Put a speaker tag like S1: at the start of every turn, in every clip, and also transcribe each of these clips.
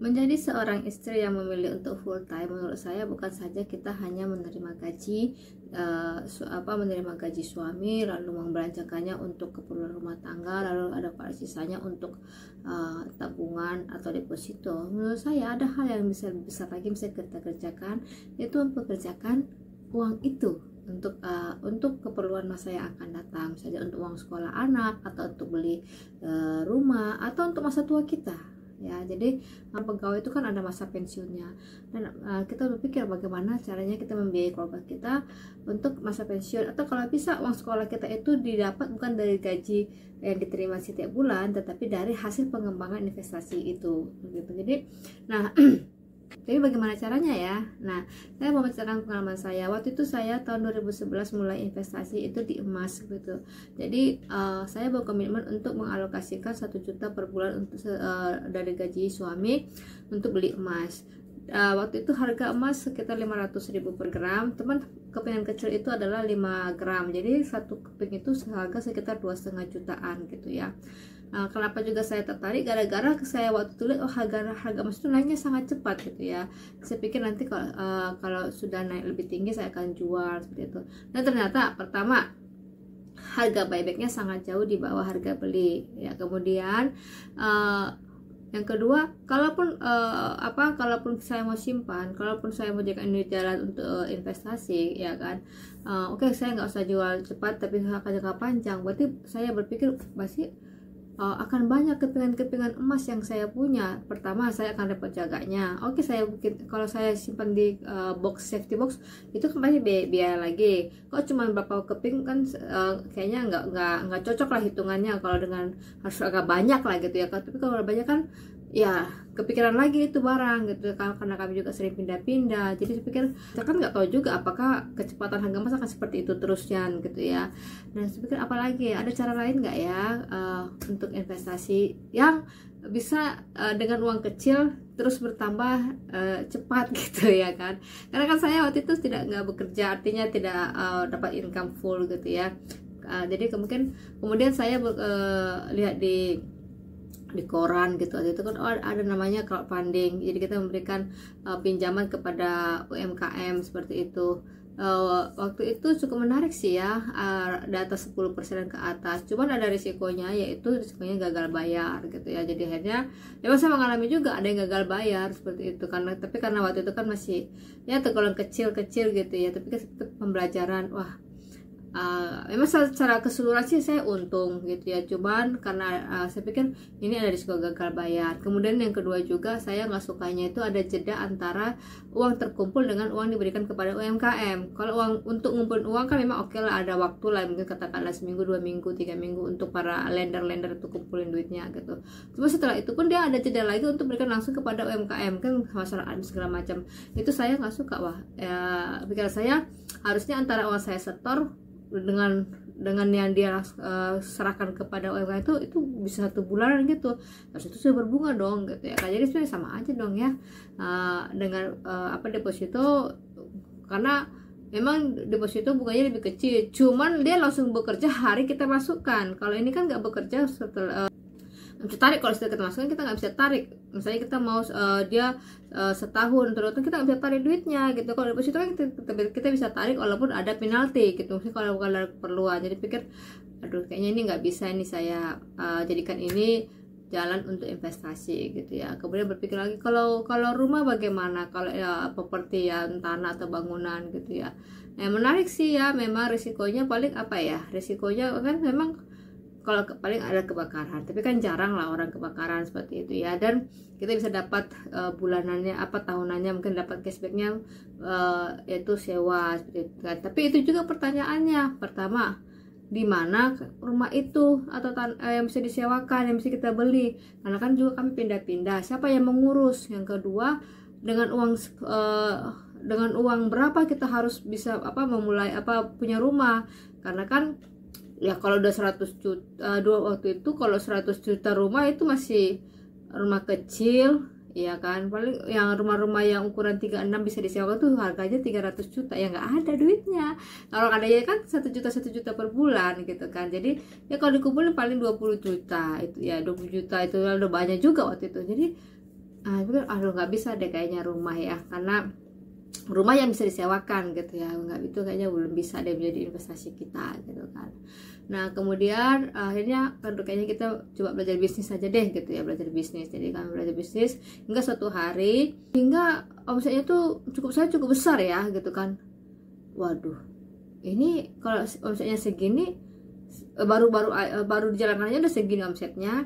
S1: Menjadi seorang istri yang memilih untuk full time, menurut saya bukan saja kita hanya menerima gaji, menerima gaji suami, lalu membelanjakannya untuk keperluan rumah tangga, lalu ada sisanya untuk tabungan atau deposito. Menurut saya ada hal yang besar lagi bisa kita kerjakan, yaitu mempekerjakan uang itu untuk keperluan masa yang akan datang, misalnya untuk uang sekolah anak, atau untuk beli rumah, atau untuk masa tua kita. Ya, jadi pegawai itu kan ada masa pensiunnya, dan kita berpikir bagaimana caranya kita membiayai keluarga kita untuk masa pensiun, atau kalau bisa uang sekolah kita itu didapat bukan dari gaji yang diterima setiap bulan, tetapi dari hasil pengembangan investasi itu gitu. Jadi bagaimana caranya ya? Nah, saya mau menceritakan pengalaman saya. Waktu itu saya tahun 2011 mulai investasi itu di emas gitu. Jadi saya berkomitmen untuk mengalokasikan 1 juta per bulan untuk dari gaji suami untuk beli emas. Waktu itu harga emas sekitar 500.000 per gram. Teman, kepingan kecil itu adalah 5 gram. Jadi satu keping itu harga sekitar 2,5 jutaan gitu ya. Kenapa juga saya tertarik, gara-gara saya waktu itu lihat harga emas itu naiknya sangat cepat gitu ya. Saya pikir nanti kalau sudah naik lebih tinggi saya akan jual seperti itu. Dan ternyata pertama, harga buybacknya sangat jauh di bawah harga beli ya. Kemudian yang kedua, kalaupun saya mau simpan, kalaupun saya mau jadikan ini jalan untuk investasi ya kan, oke, saya nggak usah jual cepat tapi akan jangka panjang. Berarti saya berpikir pasti akan banyak kepingan-kepingan emas yang saya punya. Pertama, saya akan repot jaganya. Oke, saya mungkin kalau saya simpan di safety box itu kan pasti biaya lagi. Kok cuma berapa keping kan kayaknya nggak cocok lah hitungannya. Kalau dengan harus agak banyak lah gitu ya. Tapi kalau banyak kan ya kepikiran lagi itu barang gitu, karena kami juga sering pindah-pindah. Jadi saya pikir kita kan nggak tahu juga apakah kecepatan harga emas akan seperti itu terusnya gitu ya. Dan saya pikir apalagi ada cara lain nggak ya untuk investasi yang bisa dengan uang kecil terus bertambah cepat gitu ya kan. Karena kan saya waktu itu nggak bekerja, artinya tidak dapat income full gitu ya. Jadi kemudian saya lihat di koran gitu, itu kan ada namanya crowdfunding. Jadi kita memberikan pinjaman kepada UMKM seperti itu. Waktu itu cukup menarik sih ya, di atas 10% ke atas. Cuman ada risikonya, yaitu risikonya gagal bayar gitu ya. Jadi akhirnya memang saya mengalami juga ada yang gagal bayar seperti itu, tapi karena waktu itu kan masih ya tergolong kecil-kecil gitu ya, tapi kan pembelajaran. Wah, memang secara keseluruhan sih saya untung gitu ya, cuman karena saya pikir ini ada risiko gagal bayar. Kemudian yang kedua juga, saya nggak sukanya itu ada jeda antara uang terkumpul dengan uang diberikan kepada UMKM. Kalau untuk ngumpulin uang kan memang oke lah, ada waktu lah, mungkin katakanlah seminggu, 2 minggu, 3 minggu untuk para lender itu kumpulin duitnya gitu. Cuma setelah itu pun dia ada jeda lagi untuk berikan langsung kepada UMKM, kan masalah segala macam. Itu saya nggak suka. Wah, pikiran saya harusnya antara uang saya setor dengan yang dia serahkan kepada UMKM itu bisa 1 bulanan gitu, terus itu sudah berbunga dong gitu ya. Jadi sebenarnya sama aja dong ya dengan deposito, karena memang deposito bunganya lebih kecil, cuman dia langsung bekerja hari kita masukkan. Kalau ini kan nggak bekerja setelah bisa tarik. Kalau sudah kita masukkan kita nggak bisa tarik. Misalnya kita mau dia setahun terus, kita nggak bisa tarik duitnya gitu. Kalau deposito kan kita bisa tarik walaupun ada penalti gitu, misalnya kalau bukan ada keperluan. Jadi pikir, aduh kayaknya ini nggak bisa, ini saya jadikan ini jalan untuk investasi gitu ya. Kemudian berpikir lagi, kalau rumah bagaimana, kalau ya properti ya, tanah atau bangunan gitu ya. Menarik sih ya, memang risikonya paling risikonya kan memang kalau paling ada kebakaran, tapi kan jarang lah orang kebakaran seperti itu ya. Dan kita bisa dapat bulanannya tahunannya, mungkin dapat cashbacknya yaitu sewa seperti itu kan. Tapi itu juga pertanyaannya, pertama, di mana rumah itu atau yang bisa disewakan, yang bisa kita beli, karena kan juga kami pindah-pindah, siapa yang mengurus. Yang kedua, dengan uang berapa kita harus bisa memulai punya rumah, karena kan ya kalau udah 100 juta waktu itu, kalau 100 juta rumah itu masih rumah kecil ya kan. Paling yang rumah-rumah yang ukuran 36 bisa disewa tuh harganya 300 juta, ya nggak ada duitnya. Kalau ada ya kan 1 juta per bulan gitu kan. Jadi ya kalau dikumpulin paling 20 juta itu ya, 20 juta itu udah banyak juga waktu itu. Jadi Pikir aduh nggak bisa deh kayaknya rumah ya, karena rumah yang bisa disewakan gitu ya, nggak, itu kayaknya belum bisa deh menjadi investasi kita gitu kan. Nah kemudian akhirnya kayaknya kita coba belajar bisnis aja deh gitu ya, belajar bisnis. Jadi kami belajar bisnis hingga suatu hari, hingga omsetnya tuh cukup besar ya gitu kan. Waduh, ini kalau omsetnya segini, baru dijalankan aja udah segini omsetnya,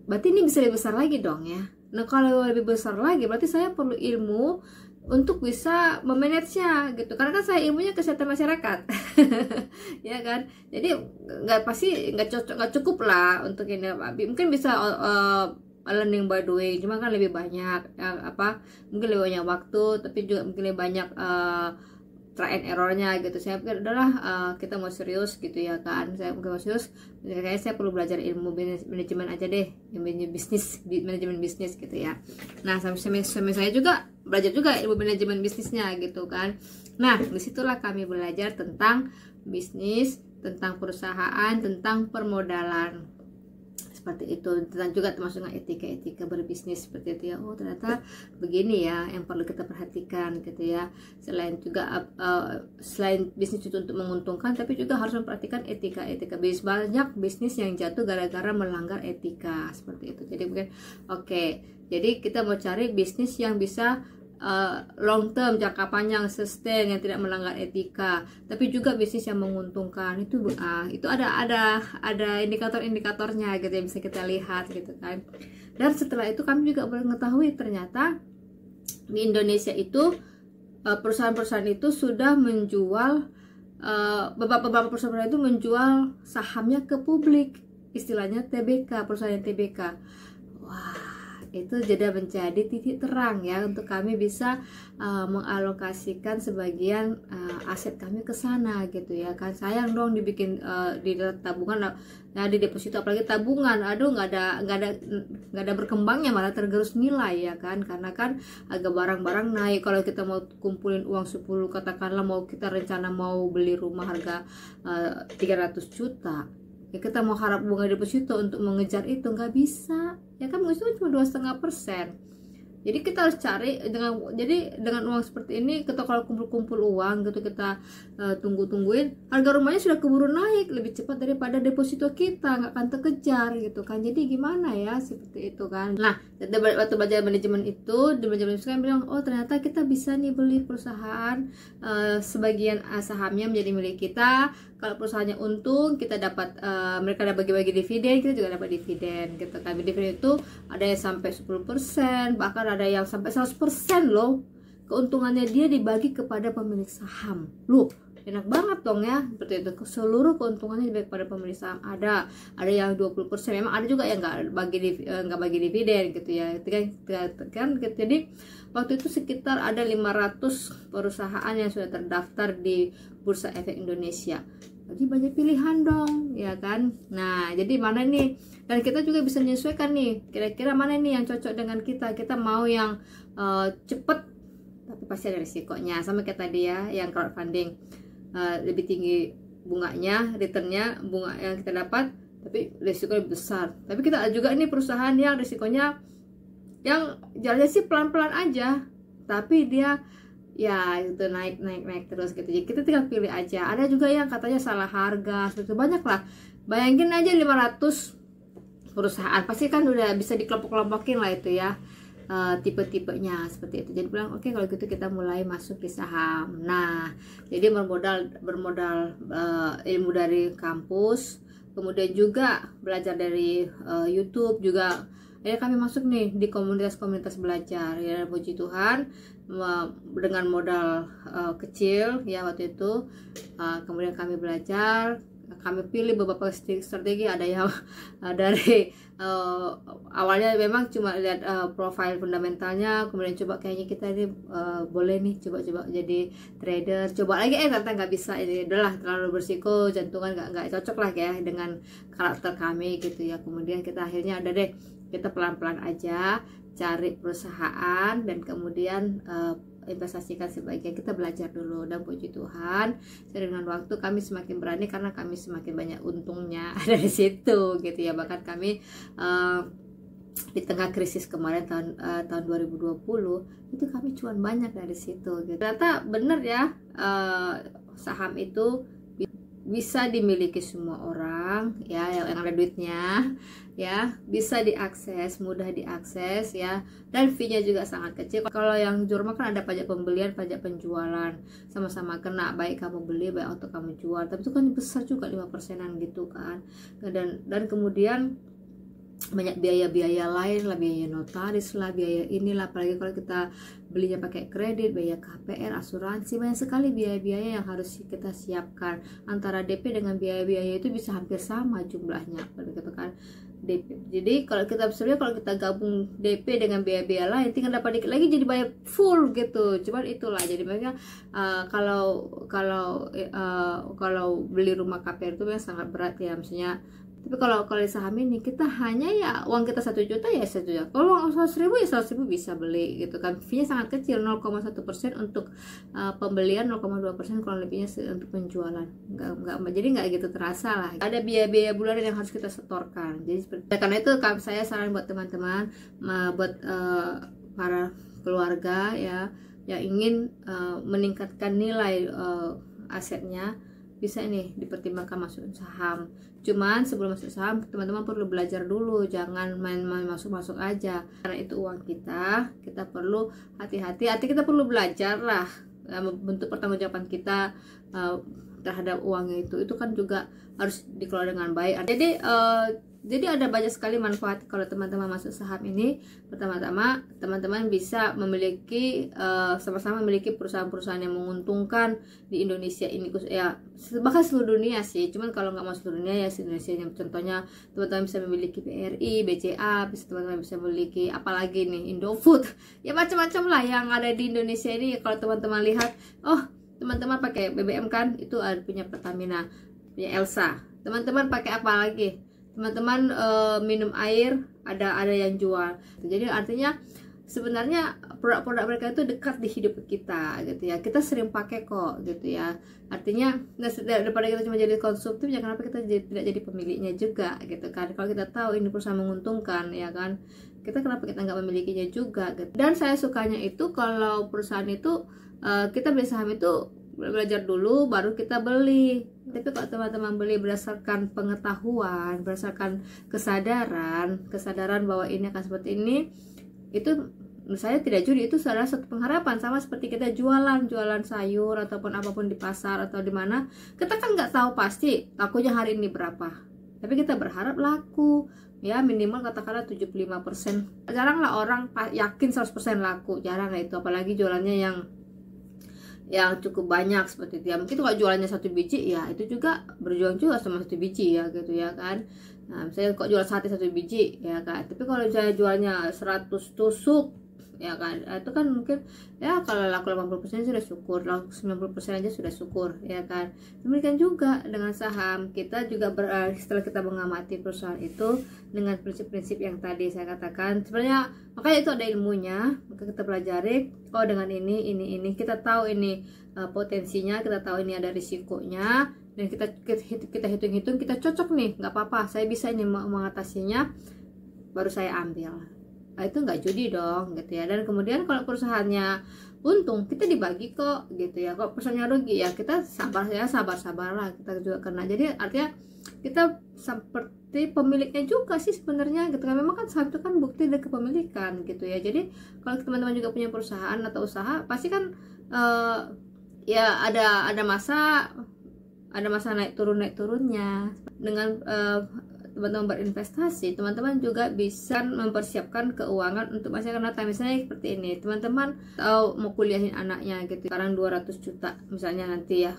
S1: berarti ini bisa lebih besar lagi dong ya. Nah kalau lebih besar lagi berarti saya perlu ilmu untuk bisa memanagenya gitu, karena kan saya ilmunya kesehatan masyarakat ya kan. Jadi nggak cukup lah untuk ini. Mungkin bisa learning by doing, cuma kan lebih banyak mungkin lebih banyak waktu, tapi juga mungkin lebih banyak try and errornya gitu. Saya pikir adalah kita mau serius gitu ya kan, saya mungkin mau serius, kayaknya saya perlu belajar ilmu manajemen aja deh, manajemen bisnis gitu ya. Nah sampai saya juga belajar juga ilmu manajemen bisnisnya gitu kan. Nah disitulah kami belajar tentang bisnis, tentang perusahaan, tentang permodalan, seperti itu. Dan juga termasuk etika berbisnis seperti itu ya. Oh ternyata begini ya yang perlu kita perhatikan gitu ya. Selain bisnis itu untuk menguntungkan, tapi juga harus memperhatikan etika banyak bisnis yang jatuh gara-gara melanggar etika seperti itu. Jadi mungkin jadi kita mau cari bisnis yang bisa long term, jangka panjang, sustain, yang tidak melanggar etika, tapi juga bisnis yang menguntungkan. Itu ada indikator-indikatornya gitu yang bisa kita lihat gitu kan. Dan setelah itu kami juga mengetahui ternyata di Indonesia itu perusahaan-perusahaan itu sudah menjual beberapa perusahaan itu menjual sahamnya ke publik, istilahnya TBK, perusahaan TBK. Wah, itu jadi menjadi titik terang ya untuk kami bisa mengalokasikan sebagian aset kami ke sana gitu ya kan. Sayang dong dibikin di tabungan, nah di deposito apalagi tabungan, aduh nggak ada berkembangnya, malah tergerus nilai ya kan, karena kan agak barang-barang naik. Kalau kita mau kumpulin uang 10, katakanlah kita rencana mau beli rumah harga 300 juta ya, kita mau harap bunga deposito untuk mengejar itu nggak bisa ya kan, itu cuma 2,5%. Jadi kita harus cari dengan uang seperti ini. Kita kalau kumpul uang gitu, kita tungguin, harga rumahnya sudah keburu naik lebih cepat daripada deposito kita, nggak akan terkejar gitu kan. Jadi gimana ya, seperti itu kan. Nah waktu belajar manajemen itu, di manajemen itu kan bilang, oh ternyata kita bisa nih beli perusahaan, sebagian sahamnya menjadi milik kita. Kalau perusahaannya untung, kita dapat mereka ada bagi-bagi dividen, kita juga dapat dividen gitu kan. Dividen itu ada yang sampai 10%, bahkan ada yang sampai 100% loh. Keuntungannya dia dibagi kepada pemilik saham. Loh, enak banget dong ya, seperti itu. Seluruh keuntungannya dibagi kepada pemilik saham. Ada yang 20%. Memang ada juga yang nggak bagi dividen gitu ya. Kan jadi waktu itu sekitar ada 500 perusahaan yang sudah terdaftar di Bursa Efek Indonesia. Jadi banyak pilihan dong ya kan. Nah jadi mana nih, dan kita juga bisa menyesuaikan nih, kira-kira mana nih yang cocok dengan kita. Kita mau yang cepet tapi pasti ada risikonya, sama kayak tadi ya yang crowdfunding, lebih tinggi bunganya, returnnya, bunga yang kita dapat, tapi risiko lebih besar. Tapi kita ada juga ini perusahaan yang risikonya yang jalannya sih pelan-pelan aja, tapi dia ya itu naik terus gitu. Jadi kita tinggal pilih aja. Ada juga yang katanya salah harga, seperti banyak lah. Bayangin aja 500 perusahaan, pasti kan udah bisa dikelompok-kelompokin lah itu ya, tipe-tipenya seperti itu. Jadi bilang oke, kalau gitu kita mulai masuk di saham. Nah jadi bermodal ilmu dari kampus, kemudian juga belajar dari YouTube juga. Ya kami masuk nih di komunitas belajar ya, puji Tuhan, dengan modal kecil ya waktu itu. Kemudian kami belajar, kami pilih beberapa strategi. Ada yang dari awalnya memang cuma lihat profil fundamentalnya, kemudian coba kayaknya kita ini boleh nih coba jadi trader, coba lagi ternyata nggak bisa, ini adalah terlalu bersiko, jantungan nggak cocok lah ya dengan karakter kami gitu ya. Kemudian kita akhirnya ada deh, kita pelan-pelan aja cari perusahaan dan kemudian investasikan sebagian. Kita belajar dulu, dan puji Tuhan dengan waktu kami semakin berani karena kami semakin banyak untungnya dari situ gitu ya. Bahkan kami di tengah krisis kemarin tahun 2020 itu kami cuan banyak dari situ gitu. Ternyata bener ya, saham itu bisa dimiliki semua orang ya, yang ada duitnya ya, bisa diakses, mudah diakses ya, dan fee-nya juga sangat kecil. Kalau yang Jurma kan ada pajak pembelian, pajak penjualan, sama-sama kena, baik kamu beli baik untuk kamu jual, tapi itu kan besar juga 5%-an gitu kan. Dan kemudian banyak biaya-biaya lain lah, biaya notaris lah, biaya inilah, apalagi kalau kita belinya pakai kredit, biaya KPR, asuransi, banyak sekali biaya-biaya yang harus kita siapkan. Antara DP dengan biaya-biaya itu bisa hampir sama jumlahnya gitu kan, DP. Jadi kalau kita sebenarnya kalau kita gabung DP dengan biaya-biaya lain, tinggal dapat dikit lagi jadi bayar full gitu. Cuman itulah, jadi makanya kalau beli rumah KPR itu memang sangat berat ya, maksudnya. Tapi kalau di saham ini kita hanya ya uang kita 1 juta ya 1 juta. Kalau uang 100.000 ya 100.000 bisa beli gitu kan. Fee-nya sangat kecil, 0,1% untuk pembelian, 0,2% kurang lebihnya untuk penjualan. Jadi nggak gitu terasa lah. Ada biaya-biaya bulanan yang harus kita setorkan. Jadi karena itu saya saran buat teman-teman, buat para keluarga ya yang ingin meningkatkan nilai asetnya, bisa nih dipertimbangkan masuk saham. Cuman sebelum masuk saham, teman-teman perlu belajar dulu, jangan main-main masuk-masuk aja, karena itu uang kita perlu hati-hati. Kita perlu belajar lah, bentuk pertanggungjawaban kita terhadap uangnya itu kan juga harus dikelola dengan baik. Jadi ada banyak sekali manfaat kalau teman-teman masuk saham ini. Pertama-tama teman-teman bisa memiliki sama-sama memiliki perusahaan-perusahaan yang menguntungkan di Indonesia ini ya, bahkan seluruh dunia sih. Cuman kalau nggak mau seluruh dunia ya Indonesia, yang contohnya teman-teman bisa memiliki BRI, BCA, teman-teman bisa memiliki apalagi nih Indofood, ya macam-macam lah yang ada di Indonesia ini. Kalau teman-teman lihat, teman-teman pakai BBM kan, itu ada punya Pertamina, punya Elsa. Teman-teman pakai apa lagi? Teman-teman minum air ada yang jual. Jadi artinya sebenarnya produk-produk mereka itu dekat di hidup kita gitu ya. Kita sering pakai kok gitu ya. Artinya daripada kita cuma jadi konsumtif, ya kenapa kita tidak jadi pemiliknya juga gitu kan. Kalau kita tahu ini perusahaan menguntungkan ya kan, kenapa kita nggak memilikinya juga gitu. Dan saya sukanya itu kalau perusahaan itu kita beli saham itu belajar dulu baru kita beli. Tapi kalau teman-teman beli berdasarkan pengetahuan, berdasarkan kesadaran bahwa ini akan seperti ini, itu menurut saya tidak judi, itu adalah satu pengharapan. Sama seperti kita jualan sayur ataupun apapun di pasar atau di mana, kita kan nggak tahu pasti lakunya hari ini berapa, tapi kita berharap laku ya, minimal katakanlah 75%. Jarang lah orang yakin 100% laku, jarang lah itu, apalagi jualannya yang cukup banyak seperti itu ya. Mungkin kalau jualannya 1 biji ya itu juga berjuang juga sama 1 biji ya gitu ya kan. Nah misalnya kok jual sate 1 biji ya kan, tapi kalau saya jualnya 100 tusuk ya kan, itu kan mungkin ya kalau laku 80% sudah syukur, laku 90% aja sudah syukur ya kan. Demikian juga dengan saham, kita juga setelah kita mengamati perusahaan itu dengan prinsip-prinsip yang tadi saya katakan, sebenarnya makanya itu ada ilmunya, maka kita pelajari. Oh dengan ini kita tahu ini potensinya, kita tahu ini ada risikonya, dan kita hitung-hitung, kita cocok nih, nggak apa-apa, saya bisa ini mengatasinya, baru saya ambil. Nah, itu nggak judi dong gitu ya. Dan kemudian kalau perusahaannya untung, kita dibagi kok gitu ya. Kalau perusahaannya rugi ya kita sabar-sabarlah, kita juga kena. Jadi artinya kita seperti pemiliknya juga sih sebenarnya gitu kan. Memang kan saham itu kan bukti dari kepemilikan gitu ya. Jadi kalau teman-teman juga punya perusahaan atau usaha, pasti kan ya ada masa naik turunnya. Dengan teman-teman berinvestasi, teman-teman juga bisa mempersiapkan keuangan untuk masa akan datang. Misalnya seperti ini, teman-teman tahu mau kuliahin anaknya gitu, sekarang 200 juta misalnya nanti ya.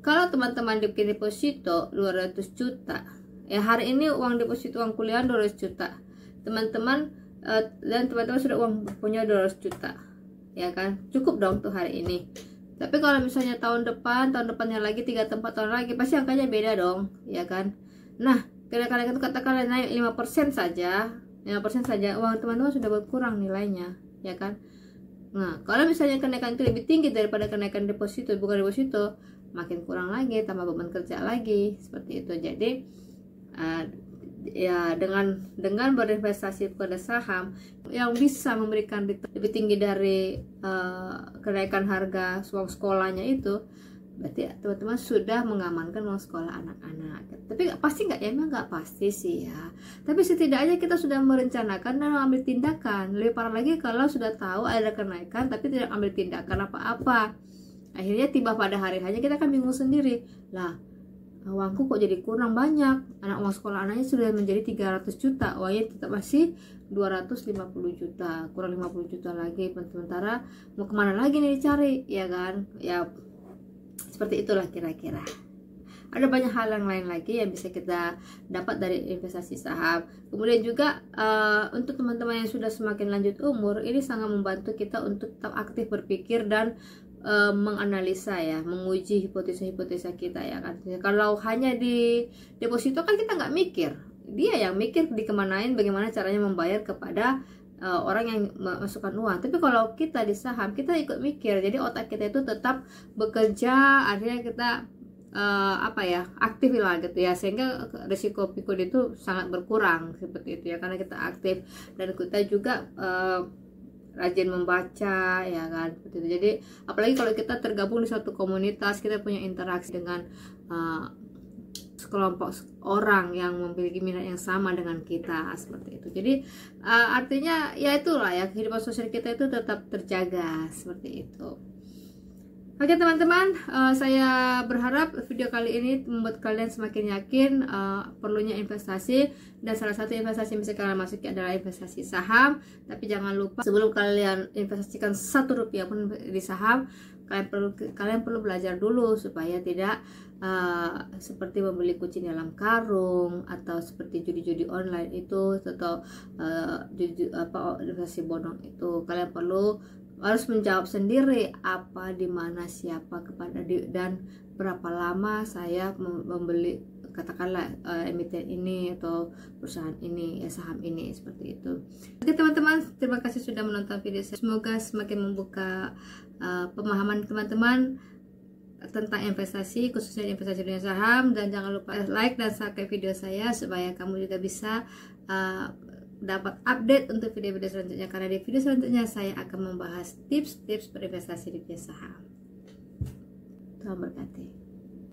S1: Kalau teman-teman bikin deposito 200 juta ya, hari ini uang deposito uang kuliah 200 juta teman-teman, dan teman-teman sudah punya 200 juta ya kan, cukup dong tuh hari ini. Tapi kalau misalnya tahun depannya lagi, 3 atau 4 tahun lagi, pasti angkanya beda dong ya kan. Nah kadang-kadang itu katakanlah naik 5% saja, uang teman-teman sudah berkurang nilainya ya kan. Nah kalau misalnya kenaikan itu lebih tinggi daripada kenaikan deposito, bukan deposito, makin kurang lagi, tambah beban kerja lagi seperti itu. Jadi Ya, dengan berinvestasi pada saham yang bisa memberikan lebih tinggi dari kenaikan harga uang sekolahnya itu, berarti teman-teman sudah mengamankan uang sekolah anak-anak. Tapi pasti nggak ya? Emang nggak pasti sih ya. Tapi setidaknya kita sudah merencanakan dan mengambil tindakan. Lebih parah lagi kalau sudah tahu ada kenaikan tapi tidak ambil tindakan apa-apa. Akhirnya tiba pada hari hanya kita kan bingung sendiri. Lah, uangku kok jadi kurang banyak, uang sekolah anaknya sudah menjadi 300 juta, uangnya tetap masih 250 juta, kurang 50 juta lagi. Sementara mau kemana lagi nih dicari, ya kan? Ya seperti itulah kira-kira. Ada banyak hal yang lain lagi yang bisa kita dapat dari investasi saham. Kemudian juga untuk teman-teman yang sudah semakin lanjut umur, ini sangat membantu kita untuk tetap aktif berpikir dan menganalisa ya, menguji hipotesa-hipotesa kita ya kan. Kalau hanya di deposito kan kita nggak mikir, dia yang mikir dikemanain, bagaimana caranya membayar kepada orang yang masukkan uang. Tapi kalau kita di saham, kita ikut mikir, jadi otak kita itu tetap bekerja, akhirnya kita aktif lah gitu ya, sehingga risiko pikun itu sangat berkurang seperti itu ya, karena kita aktif dan kita juga rajin membaca ya kan seperti itu. Jadi apalagi kalau kita tergabung di suatu komunitas, kita punya interaksi dengan sekelompok orang yang memiliki minat yang sama dengan kita seperti itu. Jadi artinya ya itulah ya, kehidupan sosial kita itu tetap terjaga seperti itu. Oke teman-teman, saya berharap video kali ini membuat kalian semakin yakin perlunya investasi, dan salah satu investasi yang bisa kalian masuki adalah investasi saham. Tapi jangan lupa, sebelum kalian investasikan 1 rupiah pun di saham, kalian perlu belajar dulu supaya tidak seperti membeli kucing dalam karung, atau seperti judi-judi online itu, atau investasi bodong itu. Kalian harus menjawab sendiri apa, di mana, siapa, kepada, dan berapa lama saya membeli katakanlah emiten ini atau perusahaan ini ya, saham ini, seperti itu. Oke teman-teman, terima kasih sudah menonton video saya. Semoga semakin membuka pemahaman teman-teman tentang investasi, khususnya investasi dunia saham. Dan jangan lupa like dan subscribe video saya supaya kamu juga bisa dapat update untuk video-video selanjutnya, karena di video selanjutnya saya akan membahas tips-tips berinvestasi di dunia saham. Tuhan berkati.